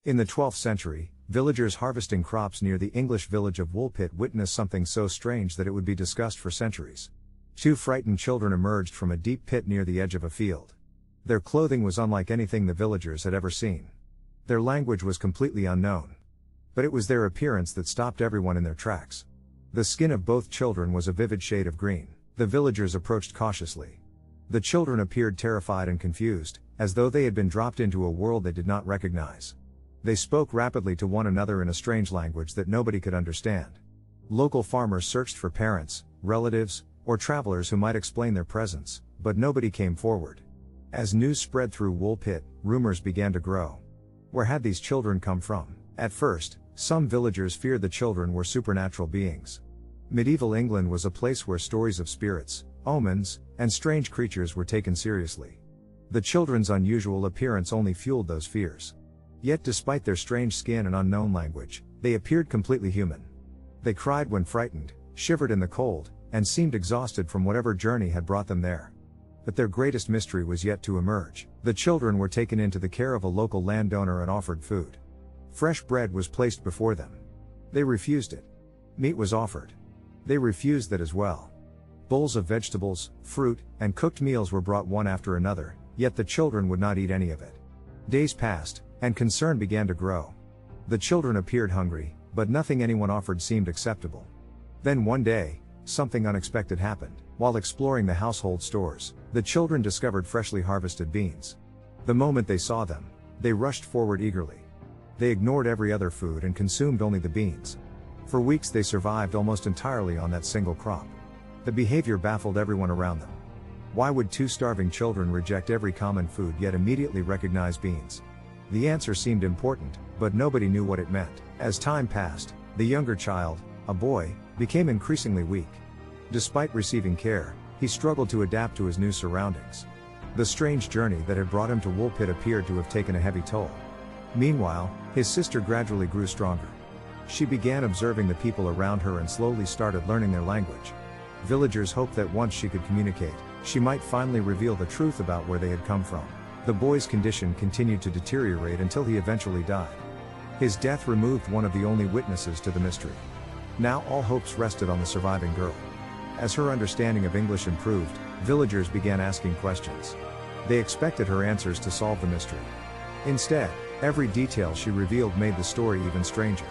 In the 12th century, villagers harvesting crops near the English village of Woolpit witnessed something so strange that it would be discussed for centuries. Two frightened children emerged from a deep pit near the edge of a field. Their clothing was unlike anything the villagers had ever seen. Their language was completely unknown. But it was their appearance that stopped everyone in their tracks. The skin of both children was a vivid shade of green. The villagers approached cautiously. The children appeared terrified and confused, as though they had been dropped into a world they did not recognize. They spoke rapidly to one another in a strange language that nobody could understand. Local farmers searched for parents, relatives, or travelers who might explain their presence, but nobody came forward. As news spread through Woolpit, rumors began to grow. Where had these children come from? At first, some villagers feared the children were supernatural beings. Medieval England was a place where stories of spirits, omens, and strange creatures were taken seriously. The children's unusual appearance only fueled those fears. Yet despite their strange skin and unknown language, they appeared completely human. They cried when frightened, shivered in the cold, and seemed exhausted from whatever journey had brought them there. But their greatest mystery was yet to emerge. The children were taken into the care of a local landowner and offered food. Fresh bread was placed before them. They refused it. Meat was offered. They refused that as well. Bowls of vegetables, fruit, and cooked meals were brought one after another, yet the children would not eat any of it. Days passed, and concern began to grow. The children appeared hungry, but nothing anyone offered seemed acceptable. Then one day, something unexpected happened. While exploring the household stores, the children discovered freshly harvested beans. The moment they saw them, they rushed forward eagerly. They ignored every other food and consumed only the beans. For weeks they survived almost entirely on that single crop. The behavior baffled everyone around them. Why would two starving children reject every common food yet immediately recognize beans? The answer seemed important, but nobody knew what it meant. As time passed, the younger child, a boy, became increasingly weak. Despite receiving care, he struggled to adapt to his new surroundings. The strange journey that had brought him to Woolpit appeared to have taken a heavy toll. Meanwhile, his sister gradually grew stronger. She began observing the people around her and slowly started learning their language. Villagers hoped that once she could communicate, she might finally reveal the truth about where they had come from. The boy's condition continued to deteriorate until he eventually died. His death removed one of the only witnesses to the mystery. Now all hopes rested on the surviving girl. As her understanding of English improved, villagers began asking questions. They expected her answers to solve the mystery. Instead, every detail she revealed made the story even stranger.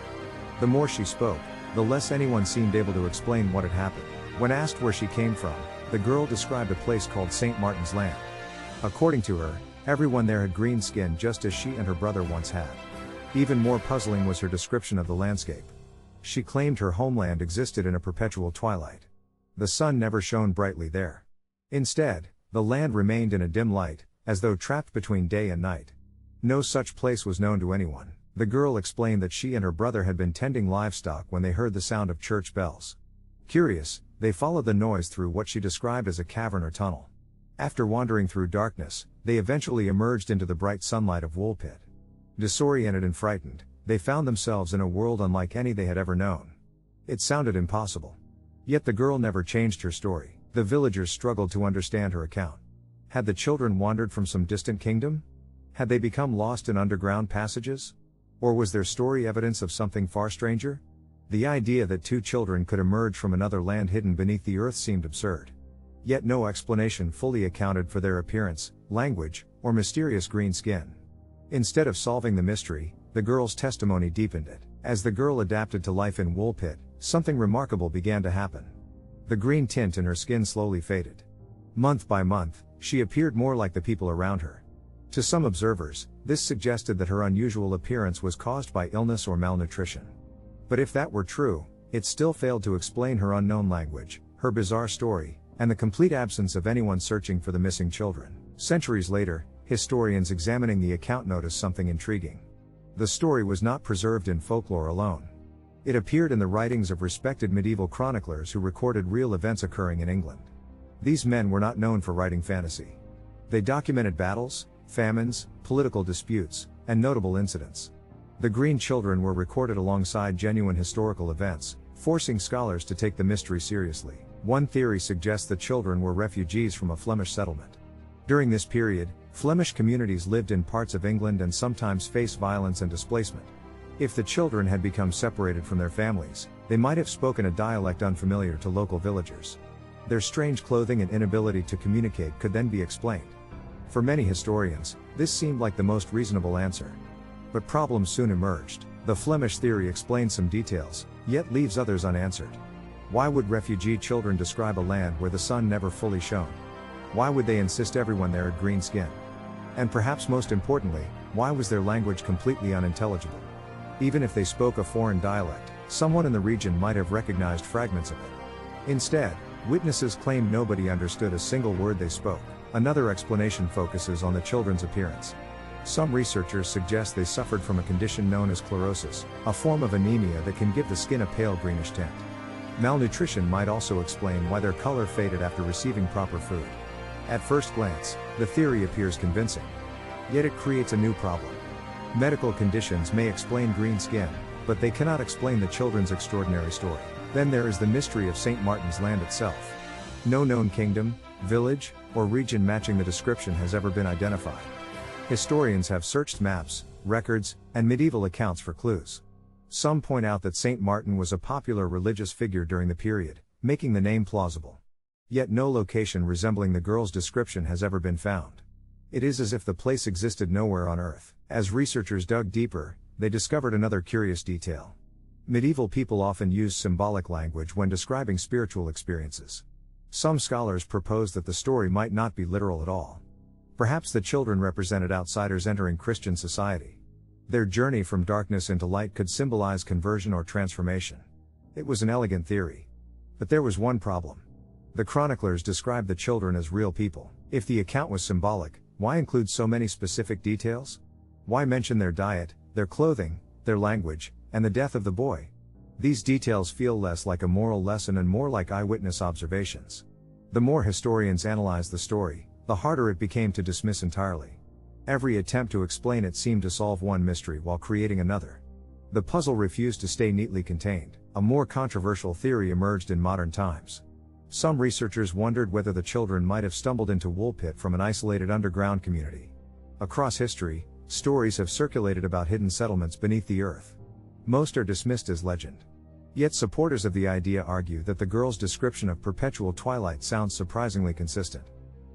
The more she spoke, the less anyone seemed able to explain what had happened. When asked where she came from, the girl described a place called St. Martin's Land. According to her, everyone there had green skin just as she and her brother once had. Even more puzzling was her description of the landscape. She claimed her homeland existed in a perpetual twilight. The sun never shone brightly there. Instead, the land remained in a dim light, as though trapped between day and night. No such place was known to anyone. The girl explained that she and her brother had been tending livestock when they heard the sound of church bells. Curious, they followed the noise through what she described as a cavern or tunnel. After wandering through darkness, they eventually emerged into the bright sunlight of Woolpit. Disoriented and frightened, they found themselves in a world unlike any they had ever known. It sounded impossible. Yet the girl never changed her story. The villagers struggled to understand her account. Had the children wandered from some distant kingdom? Had they become lost in underground passages? Or was their story evidence of something far stranger? The idea that two children could emerge from another land hidden beneath the earth seemed absurd. Yet no explanation fully accounted for their appearance, language, or mysterious green skin. Instead of solving the mystery, the girl's testimony deepened it. As the girl adapted to life in Woolpit, something remarkable began to happen. The green tint in her skin slowly faded. Month by month, she appeared more like the people around her. To some observers, this suggested that her unusual appearance was caused by illness or malnutrition. But if that were true, it still failed to explain her unknown language, her bizarre story, and the complete absence of anyone searching for the missing children. Centuries later, historians examining the account noticed something intriguing. The story was not preserved in folklore alone. It appeared in the writings of respected medieval chroniclers who recorded real events occurring in England. These men were not known for writing fantasy. They documented battles, famines, political disputes, and notable incidents. The green children were recorded alongside genuine historical events, forcing scholars to take the mystery seriously. One theory suggests the children were refugees from a Flemish settlement. During this period, Flemish communities lived in parts of England and sometimes faced violence and displacement. If the children had become separated from their families, they might have spoken a dialect unfamiliar to local villagers. Their strange clothing and inability to communicate could then be explained. For many historians, this seemed like the most reasonable answer. But problems soon emerged. The Flemish theory explains some details, yet leaves others unanswered. Why would refugee children describe a land where the sun never fully shone? Why would they insist everyone there had green skin? And perhaps most importantly, why was their language completely unintelligible? Even if they spoke a foreign dialect, someone in the region might have recognized fragments of it. Instead, witnesses claim nobody understood a single word they spoke. Another explanation focuses on the children's appearance. Some researchers suggest they suffered from a condition known as chlorosis, a form of anemia that can give the skin a pale greenish tint. Malnutrition might also explain why their color faded after receiving proper food. At first glance, the theory appears convincing. Yet it creates a new problem. Medical conditions may explain green skin, but they cannot explain the children's extraordinary story. Then there is the mystery of St. Martin's Land itself. No known kingdom, village, or region matching the description has ever been identified. Historians have searched maps, records, and medieval accounts for clues. Some point out that St. Martin was a popular religious figure during the period, making the name plausible. Yet no location resembling the girl's description has ever been found. It is as if the place existed nowhere on Earth. As researchers dug deeper, they discovered another curious detail. Medieval people often used symbolic language when describing spiritual experiences. Some scholars propose that the story might not be literal at all. Perhaps the children represented outsiders entering Christian society. Their journey from darkness into light could symbolize conversion or transformation. It was an elegant theory. But there was one problem. The chroniclers described the children as real people. If the account was symbolic, why include so many specific details? Why mention their diet, their clothing, their language, and the death of the boy? These details feel less like a moral lesson and more like eyewitness observations. The more historians analyzed the story, the harder it became to dismiss entirely. Every attempt to explain it seemed to solve one mystery while creating another. The puzzle refused to stay neatly contained. A more controversial theory emerged in modern times. Some researchers wondered whether the children might have stumbled into Woolpit from an isolated underground community. Across history, stories have circulated about hidden settlements beneath the earth. Most are dismissed as legend. Yet supporters of the idea argue that the girl's description of perpetual twilight sounds surprisingly consistent.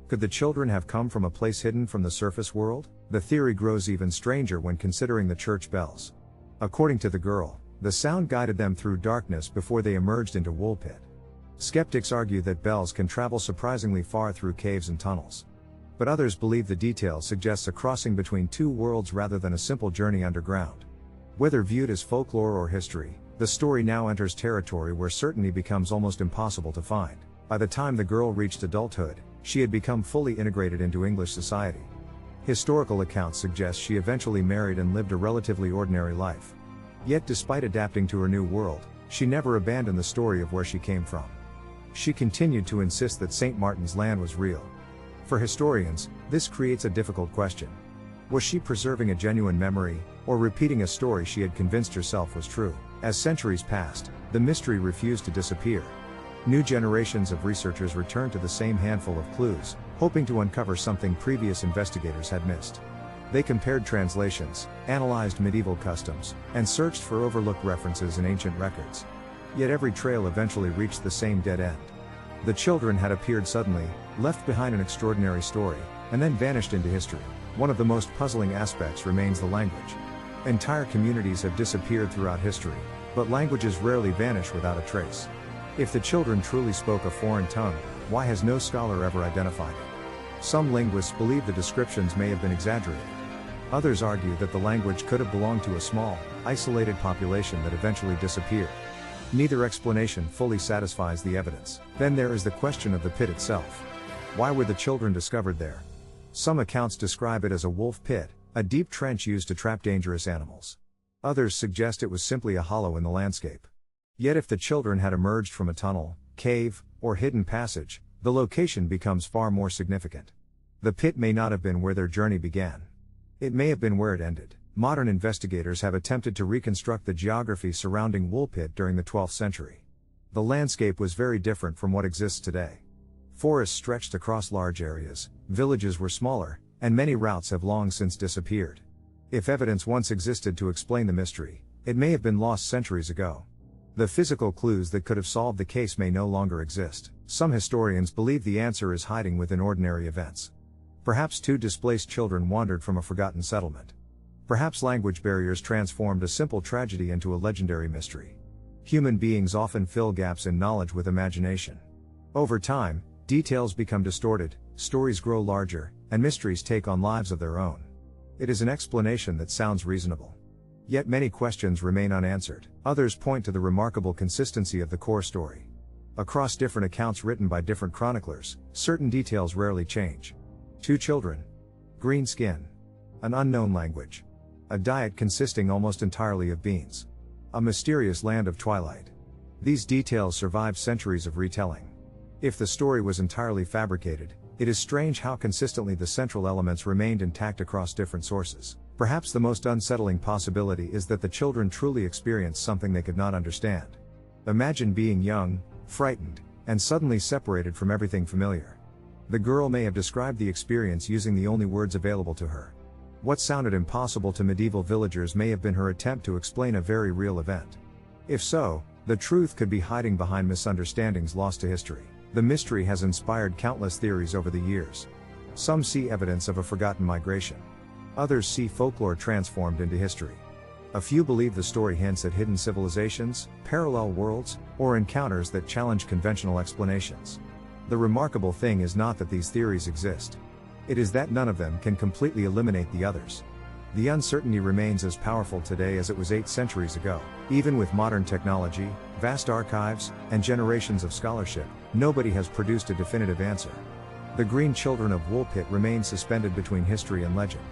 Could the children have come from a place hidden from the surface world? The theory grows even stranger when considering the church bells. According to the girl, the sound guided them through darkness before they emerged into Woolpit. Skeptics argue that bells can travel surprisingly far through caves and tunnels. But others believe the detail suggests a crossing between two worlds rather than a simple journey underground. Whether viewed as folklore or history, the story now enters territory where certainty becomes almost impossible to find. By the time the girl reached adulthood, she had become fully integrated into English society. Historical accounts suggest she eventually married and lived a relatively ordinary life. Yet despite adapting to her new world, she never abandoned the story of where she came from. She continued to insist that St. Martin's Land was real. For historians, this creates a difficult question. Was she preserving a genuine memory, or repeating a story she had convinced herself was true? As centuries passed, the mystery refused to disappear. New generations of researchers returned to the same handful of clues, hoping to uncover something previous investigators had missed. They compared translations, analyzed medieval customs, and searched for overlooked references in ancient records. Yet every trail eventually reached the same dead end. The children had appeared suddenly, left behind an extraordinary story, and then vanished into history. One of the most puzzling aspects remains the language. Entire communities have disappeared throughout history, but languages rarely vanish without a trace. If the children truly spoke a foreign tongue, why has no scholar ever identified it? Some linguists believe the descriptions may have been exaggerated. Others argue that the language could have belonged to a small, isolated population that eventually disappeared. Neither explanation fully satisfies the evidence. Then there is the question of the pit itself. Why were the children discovered there? Some accounts describe it as a wolf pit, a deep trench used to trap dangerous animals. Others suggest it was simply a hollow in the landscape. Yet if the children had emerged from a tunnel, cave, or hidden passage, the location becomes far more significant. The pit may not have been where their journey began. It may have been where it ended. Modern investigators have attempted to reconstruct the geography surrounding Woolpit during the 12th century. The landscape was very different from what exists today. Forests stretched across large areas, villages were smaller, and many routes have long since disappeared. If evidence once existed to explain the mystery, it may have been lost centuries ago. The physical clues that could have solved the case may no longer exist. Some historians believe the answer is hiding within ordinary events. Perhaps 2 displaced children wandered from a forgotten settlement. Perhaps language barriers transformed a simple tragedy into a legendary mystery. Human beings often fill gaps in knowledge with imagination. Over time, details become distorted, stories grow larger, and mysteries take on lives of their own. It is an explanation that sounds reasonable. Yet many questions remain unanswered. Others point to the remarkable consistency of the core story. Across different accounts written by different chroniclers, certain details rarely change. 2 children. Green skin. An unknown language. A diet consisting almost entirely of beans. A mysterious land of twilight. These details survive centuries of retelling. If the story was entirely fabricated, it is strange how consistently the central elements remained intact across different sources. Perhaps the most unsettling possibility is that the children truly experienced something they could not understand. Imagine being young, frightened, and suddenly separated from everything familiar. The girl may have described the experience using the only words available to her. What sounded impossible to medieval villagers may have been her attempt to explain a very real event. If so, the truth could be hiding behind misunderstandings lost to history. The mystery has inspired countless theories over the years. Some see evidence of a forgotten migration. Others see folklore transformed into history. A few believe the story hints at hidden civilizations, parallel worlds, or encounters that challenge conventional explanations. The remarkable thing is not that these theories exist. It is that none of them can completely eliminate the others. The uncertainty remains as powerful today as it was 8 centuries ago. Even with modern technology, vast archives, and generations of scholarship, nobody has produced a definitive answer. The green children of Woolpit remain suspended between history and legend.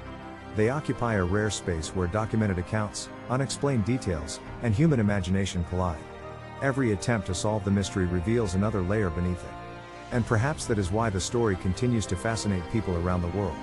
They occupy a rare space where documented accounts, unexplained details, and human imagination collide. Every attempt to solve the mystery reveals another layer beneath it. And perhaps that is why the story continues to fascinate people around the world.